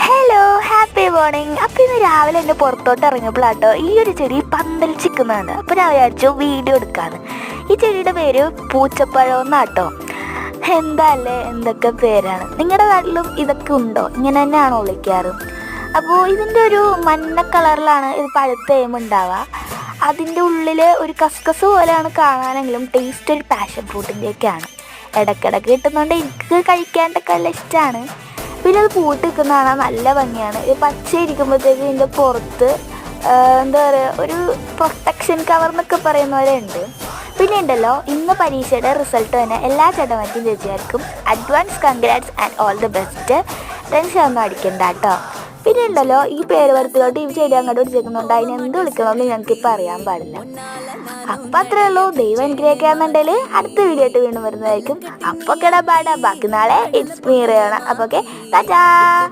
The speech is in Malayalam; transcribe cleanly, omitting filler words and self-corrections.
Hello, happy morning. അപ്പം ഇന്ന് രാവിലെ എൻ്റെ പുറത്തോട്ട് ഇറങ്ങിയപ്പോഴാട്ടോ ഈ ഒരു ചെടി പന്തലിച്ചിരിക്കുന്നതാണ്. അപ്പോൾ ഞാൻ വിചാരിച്ചു വീഡിയോ എടുക്കാമെന്ന്. ഈ ചെടിയുടെ പേര് പൂച്ചപ്പഴം എന്നാട്ടോ. എന്താ അല്ലേ, എന്തൊക്കെ പേരാണ്. നിങ്ങളുടെ നാട്ടിലും ഇതൊക്കെ ഉണ്ടോ? ഇങ്ങനെ തന്നെയാണോ വിളിക്കാറ്? അപ്പോൾ ഇതിൻ്റെ ഒരു മഞ്ഞ കളറിലാണ് ഇത് പഴുത്ത ഉണ്ടാവുക. അതിൻ്റെ ഉള്ളിൽ ഒരു കസ്കസ് പോലെയാണ് കാണാനെങ്കിലും ടേസ്റ്റ് ഒരു പാഷൻ ഫ്രൂട്ടിൻ്റെയൊക്കെയാണ്. ഇടയ്ക്കിടയ്ക്ക് കിട്ടുന്നതുകൊണ്ട് എനിക്ക് കഴിക്കാനൊക്കെ നല്ല ഇഷ്ടമാണ്. പിന്നെ അത് പൂട്ട് നിൽക്കുന്ന കാണാൻ നല്ല ഭംഗിയാണ്. ഇത് പച്ച ഇരിക്കുമ്പോഴത്തേക്ക് ഇതിൻ്റെ പുറത്ത് എന്താ പറയുക, ഒരു പ്രൊട്ടക്ഷൻ കവർ എന്നൊക്കെ പറയുന്ന പോലെ ഉണ്ട്. പിന്നെ ഉണ്ടല്ലോ, ഇന്ന് പരീക്ഷയുടെ റിസൾട്ട് തന്നെ എല്ലാ ചേട്ടന്മാർക്കും ചേച്ചിയാർക്കും advance congrats and all the best. Tension ഒന്നും അടിക്കണ്ട കേട്ടോ. പിന്നെ ഉണ്ടല്ലോ, ഈ പേര് വരത്തിലോട്ട് ഈ ചെടി അങ്ങോട്ട് പിടിച്ചേക്കുന്നുണ്ട്. അതിന് എന്ത് വിളിക്കണമെന്ന് ഞങ്ങൾക്കിപ്പോൾ അറിയാൻ പാടില്ല. അപ്പം അത്രേ ഉള്ളൂ. ദൈവം അനുഗ്രഹിക്കാന്നുണ്ടെങ്കിൽ അടുത്ത വീഡിയോ ആയിട്ട് വീണ്ടും വരുന്നതായിരിക്കും. അപ്പോൾ കേടാ ബാക്കി നാളെ ഇറ്റ്സ് മീ റേണ. അപ്പോൾ ഓക്കെ, ടാറ്റാ.